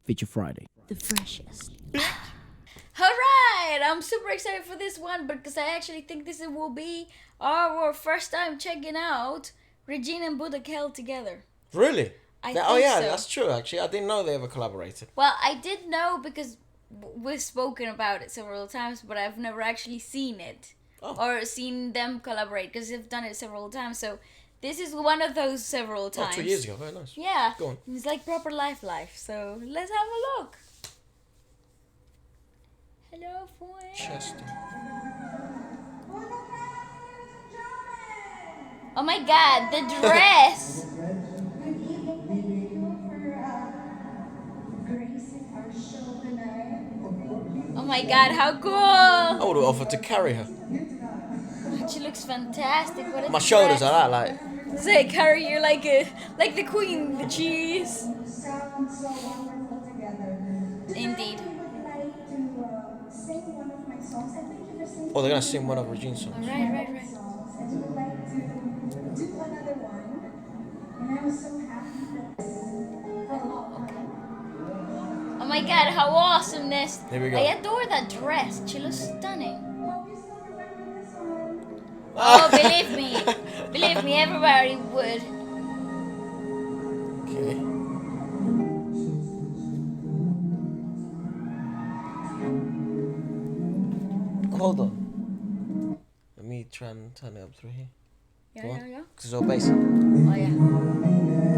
Feature Friday. The freshest. Alright, I'm super excited for this one because I actually think this will be our first time checking out Regine and BuDaKhel together. Really? I Oh think yeah, so. that's true actually. I didn't know they ever collaborated. Well, I did know because we've spoken about it several times, but I've never actually seen it. Or seen them collaborate because they've done it several times. So this is one of those several times. 2 years ago, very nice. Yeah. Go on. It's like proper life. So let's have a look. Hello, friend. Chester. Oh my god, the dress! Oh my god, how cool! I would have offered to carry her. She looks fantastic. What a My shoulders dress. are that like. Say, carry you like the queen, the cheese. Indeed. Oh, they're gonna sing one of Regine's songs. Right. Oh my god, how awesome this! Here we go. I adore that dress. She looks stunning. Oh, believe me, everybody would. Okay. Hold on. Let me try and turn it up through here. Yeah. Because it's all basic. Oh yeah.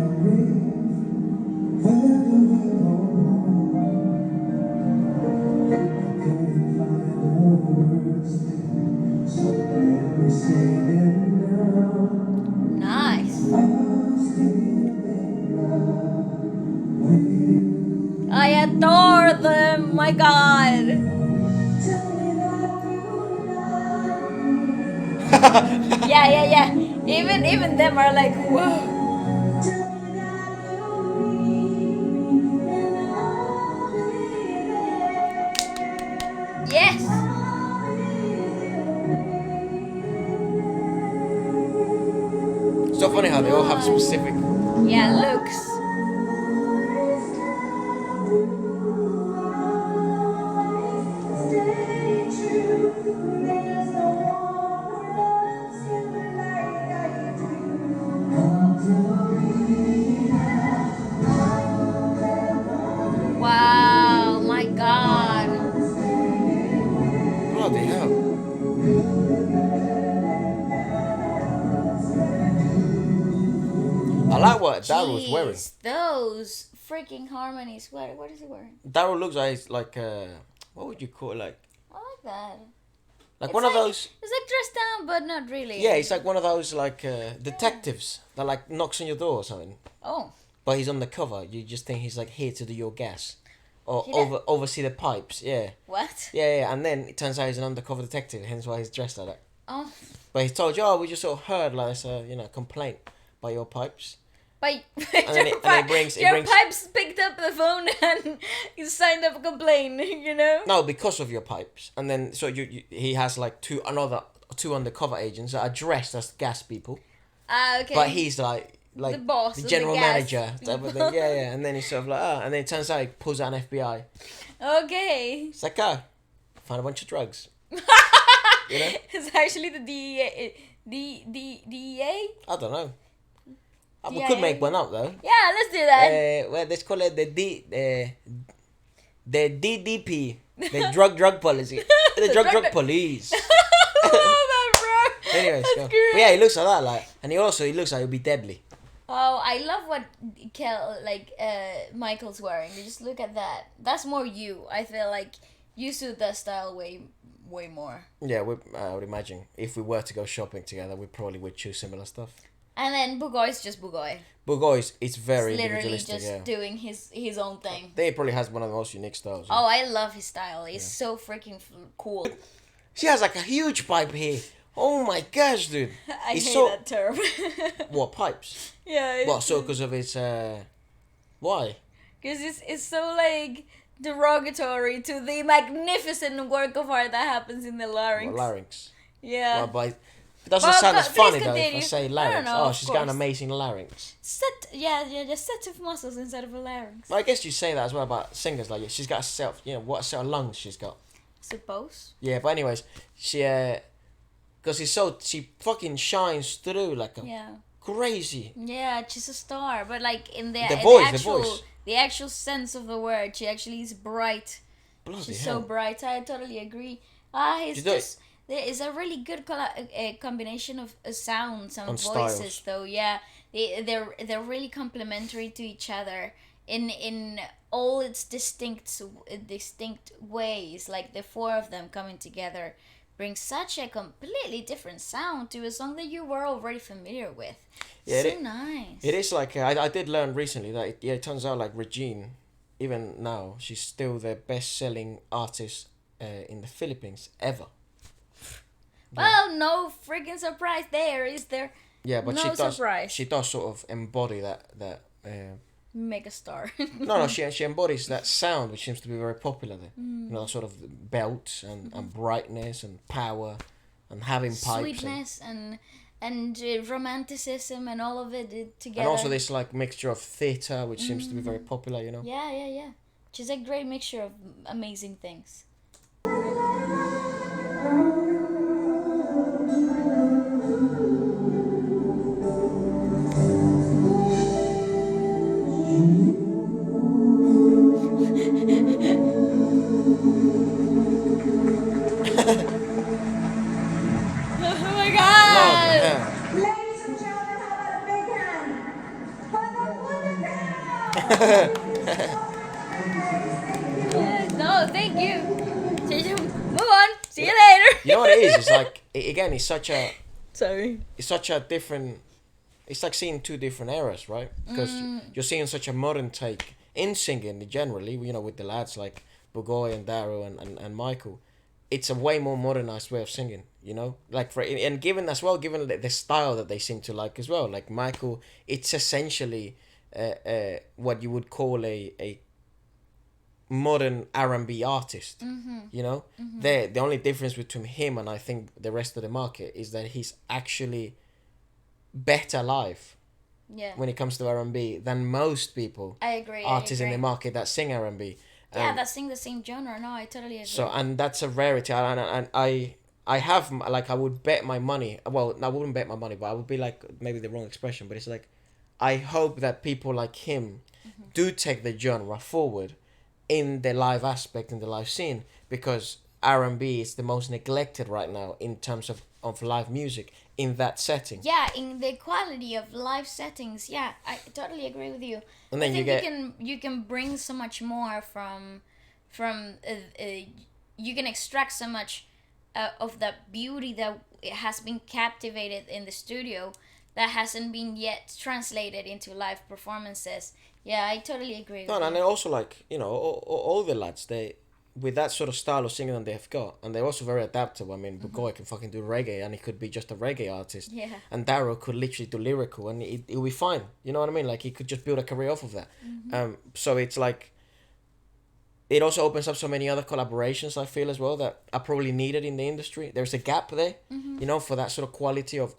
Nice. I adore them. My God. Yeah. Even them are like, whoa. Yes. It's so funny how they all have specific. Yeah, looks. Wow, my God. Bloody hell. I like what Daryl's wearing. Jeez, those freaking harmonies. What is he wearing? Daryl looks like what would you call it? I like that. Like It's one of like- those. It's like dressed down, but not really. Yeah, he's like one of those like detectives that like knocks on your door or something. Oh, But he's undercover. You just think he's like here to do your gas, or He does- oversee the pipes. Yeah, what? yeah. And then it turns out he's an undercover detective. Hence why he's dressed like that. Oh, But he's told you, oh, we just sort of heard like this, complaint by your pipes. but then he brings- your pipes picked up the phone and you signed up a complaint. You know. No, because of your pipes. And then so he has like two undercover agents that are dressed as gas people. Ah, okay. But he's like The boss the of the general gas manager type of thing. Yeah. And then he's sort of like, and then it turns out he pulls out an FBI. Okay. It's like, found a bunch of drugs. You know? It's actually the DEA. DEA? I don't know. We DIA? could make one up though. Yeah, let's do that. Well, let's call it the DDP, the drug policy, the drug police. Oh, that bro. Anyways, That's go. great. But yeah, he looks like that, like, and he looks like he'll be deadly. Oh, I love what Michael's wearing. You just look at that. That's more you. I feel like you suit that style way more. Yeah, I would imagine if we were to go shopping together, we probably would choose similar stuff. And then Bugoy's just Bugoy. But guys, it's very He's literally individualistic. just doing his own thing. I think he probably has one of the most unique styles. Oh, I love his style. He's so freaking cool. She has like a huge pipe here. Oh my gosh, dude! I It's hate so that term. what pipes? Yeah. What? So because of its why? Because it's so like derogatory to the magnificent work of art that happens in the larynx. Well, larynx. Yeah. Well, It doesn't Well, sound as please funny though if I continue. say No, larynx. no, Oh, of she's got an course. amazing larynx. Just set of muscles inside of a larynx. Well, I guess you say that as well about singers. Like, she's got a set of, what a set of lungs she's got. Suppose. Yeah, but anyways, she, because she fucking shines through like a crazy. Yeah, she's a star, but like in the voice. the actual sense of the word, she actually is bright. Bloody She's hell. so bright. I totally agree. There is a really good combination of sounds and voices, styles. though. Yeah, they're really complementary to each other in all its distinct ways. Like the four of them coming together brings such a completely different sound to a song that you were already familiar with. Yeah, so nice. It is like I did learn recently that it turns out like Regine, even now, she's still the best-selling artist in the Philippines ever. Well, no freaking surprise there, is there? Yeah, but no surprise. she does sort of embody that Mega star. no, she embodies that sound which seems to be very popular there. You know, that sort of belt and brightness and power and having pipes. Sweetness and romanticism and all of it together. And also this like mixture of theatre which seems to be very popular, you know. Yeah. She's a great mixture of amazing things. Oh my god! Yeah. Ladies and gentlemen, how about a big hand for the BuDaKhel? No, thank you. Move on. See you later. You know what it is? It's like again, it's such a different. It's like seeing two different eras, right? Because you're seeing such a modern take in singing generally. You know, with the lads like Bugoy and Daryl and Michael, it's a way more modernized way of singing. You know, like given the style that they seem to like as well. Like Michael, it's essentially what you would call a modern R&B artist. You know, the only difference between him and I think the rest of the market is that he's actually better live when it comes to R&B than most people. I agree. Artists in the market that sing R&B. That sing the same genre. No, I totally agree. So and that's a rarity. And I have like I would bet my money. Well, I wouldn't bet my money, but I would be like maybe the wrong expression, but it's like I hope that people like him do take the genre forward in the live aspect, in the live scene, because R&B is the most neglected right now in terms of live music in that setting. Yeah, in the quality of live settings. Yeah, I totally agree with you. And then I think you can bring so much more from you can extract so much of that beauty that has been captivated in the studio that hasn't been yet translated into live performances. Yeah, I totally agree with you. And then also like, you know, all the lads, they with that sort of style of singing that they've got, and they're also very adaptable. I mean, Bugoy can fucking do reggae, and he could be just a reggae artist. Yeah. And Daryl could literally do lyrical, and it'll be fine. You know what I mean? Like, he could just build a career off of that. So it's like, it also opens up so many other collaborations, I feel, as well, that are probably needed in the industry. There's a gap there, you know, for that sort of quality of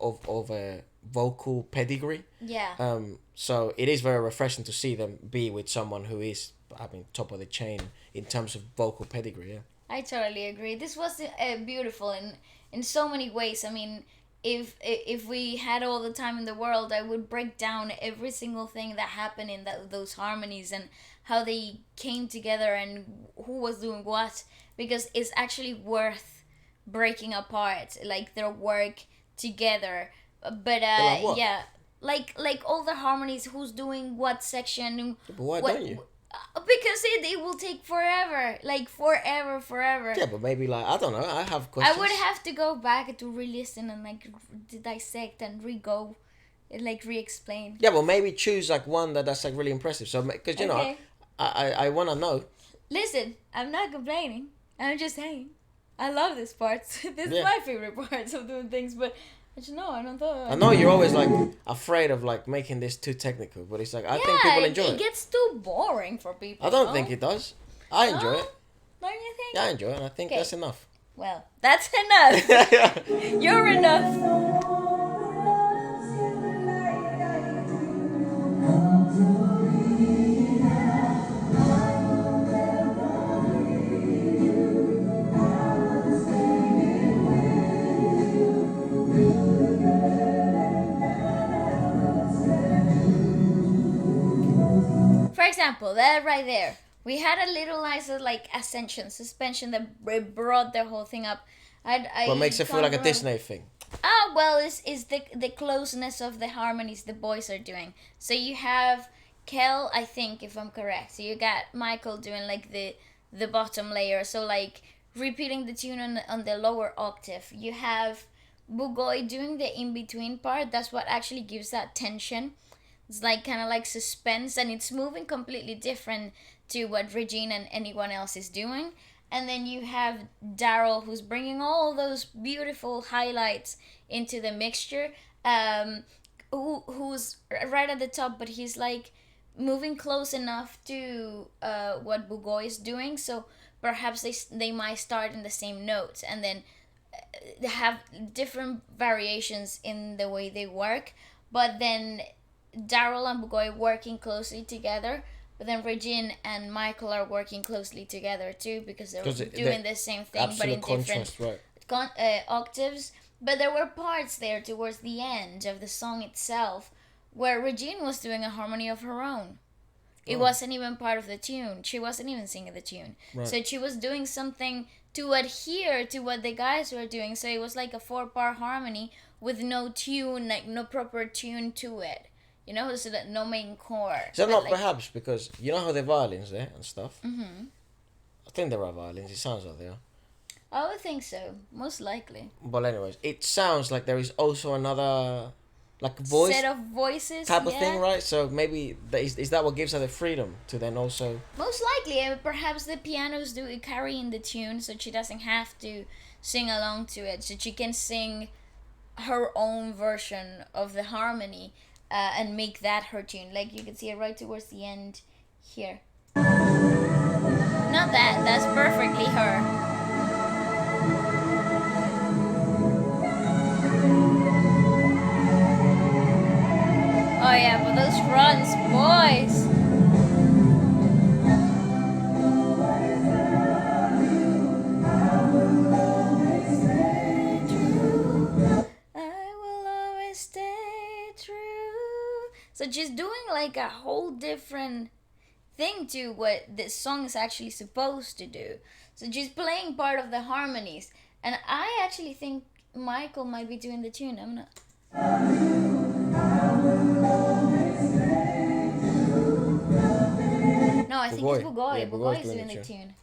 vocal pedigree. Yeah. So it is very refreshing to see them be with someone who is, I mean, top of the chain in terms of vocal pedigree. Yeah. I totally agree. This was beautiful in so many ways. I mean, if we had all the time in the world, I would break down every single thing that happened in those harmonies and how they came together and who was doing what, because it's actually worth breaking apart like their work together. But like what? yeah, like all the harmonies, who's doing what section. But why don't you? Because it will take forever, like forever. Yeah, but maybe like, I don't know, I have questions. I would have to go back to re-listen and like dissect and re-explain. Yeah, but maybe choose like one that's like really impressive. So, because you know, I want to know. Listen, I'm not complaining. I'm just saying, I love this part. This is my favorite parts of doing things, but I don't know. I know you're always like afraid of like making this too technical, but it's like I think people enjoy it. It gets too boring for people. I don't think it does. I enjoy it. Don't you think? Yeah, I enjoy it, and I think that's enough. Well, that's enough. You're enough. example, that right there, we had a little nice like ascension, suspension that brought the whole thing up. What makes it feel like a Disney thing? Oh, well, is the closeness of the harmonies the boys are doing. So you have Kel, I think, if I'm correct. So you got Michael doing like the bottom layer, so like repeating the tune on the lower octave. You have BuDaKhel doing the in-between part. That's what actually gives that tension. It's like kind of like suspense, and it's moving completely different to what Regine and anyone else is doing. And then you have Daryl, who's bringing all those beautiful highlights into the mixture, who's right at the top, but he's like moving close enough to what BuDaKhel is doing, so perhaps they might start in the same notes, and then they have different variations in the way they work. But then Daryl and BuDaKhel working closely together. But then Regine and Michael are working closely together too, because they're doing the same thing but in different octaves. But there were parts there towards the end of the song itself where Regine was doing a harmony of her own. It wasn't even part of the tune. She wasn't even singing the tune. Right. So she was doing something to adhere to what the guys were doing. So it was like a 4-part harmony with no tune, like no proper tune to it. You know, so that no main chord. Is that not like, perhaps because you know how the violins there and stuff? Mm-hmm. I think there are violins. It sounds like they are. I would think so. Most likely. But anyways, it sounds like there is also another, like voice set of voices type of thing, right? So maybe is that what gives her the freedom to then also? Most likely, perhaps the pianos do carrying the tune, so she doesn't have to sing along to it. So she can sing her own version of the harmony. And make that her tune. Like you can see it right towards the end here. Not that, that's perfectly her. Oh yeah, but those runs, boys. So she's doing like a whole different thing to what this song is actually supposed to do. So she's playing part of the harmonies. And I actually think Michael might be doing the tune. I'm not. No, I think it's BuDaKhel. Yeah, BuDaKhel is doing the tune.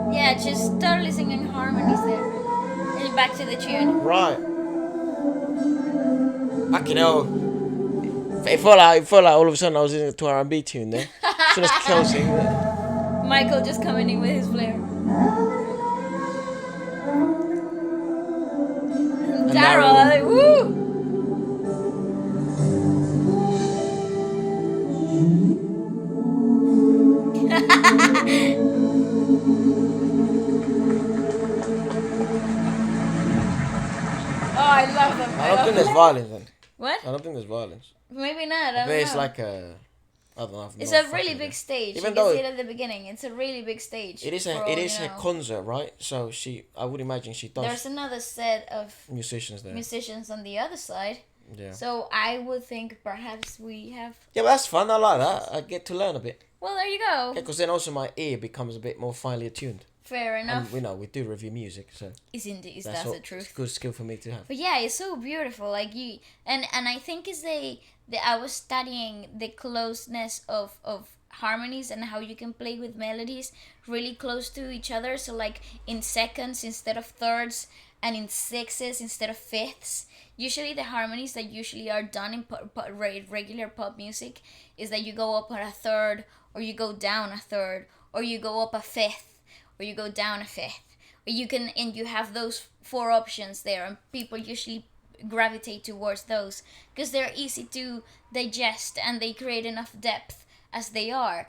Yeah, just totally singing harmonies there. And back to the tune. Right. You know, it felt like all of a sudden I was listening to R&B tune there. As soon as Kel sing that. Michael just coming in with his flair. And Daryl, like, woo! I love them. I don't think there's violence then. What? I don't think there's violence. Maybe not. I don't know. It's like a. I don't know. It's a really big stage. Even you can see it at the beginning. It's a really big stage. It is a concert, right? So I would imagine she does. There's another set of musicians there. Musicians on the other side. Yeah. So I would think perhaps we have. Yeah, but that's fun. I like that. I get to learn a bit. Well, there you go. Yeah, because then also my ear becomes a bit more finely attuned. Fair enough. And we do review music, so. That's the truth. It's a good skill for me to have. But yeah, it's so beautiful. Like you, and I think I was studying the closeness of harmonies and how you can play with melodies really close to each other. So like in seconds instead of thirds, and in sixths instead of fifths. Usually the harmonies that usually are done in regular pop music is that you go up a third, or you go down a third, or you go up a fifth, or you go down a fifth. Or you have those 4 options there, and people usually gravitate towards those because they're easy to digest and they create enough depth as they are.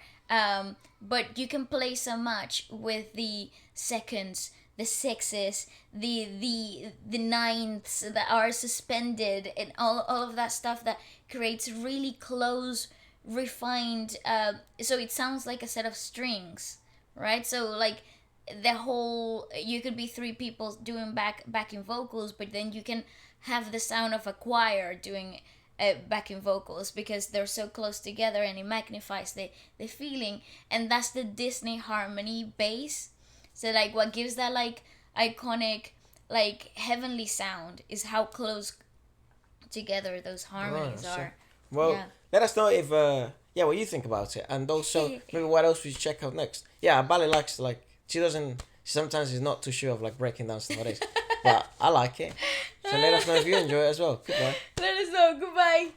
But you can play so much with the seconds, the sixes, the ninths that are suspended, and all of that stuff that creates really close, refined. So it sounds like a set of strings right? So like the whole, you could be three people doing backing vocals, but then you can have the sound of a choir doing backing vocals because they're so close together, and it magnifies the feeling. And that's the Disney harmony bass. So like what gives that like iconic like heavenly sound is how close together those harmonies are. Well, yeah. Let us know if what you think about it, and also maybe what else we should check out next. Yeah, Bali likes like she sometimes is not too sure of like breaking down stuff like this, but I like it. So let us know if you enjoy it as well. Goodbye. Let us know. Goodbye.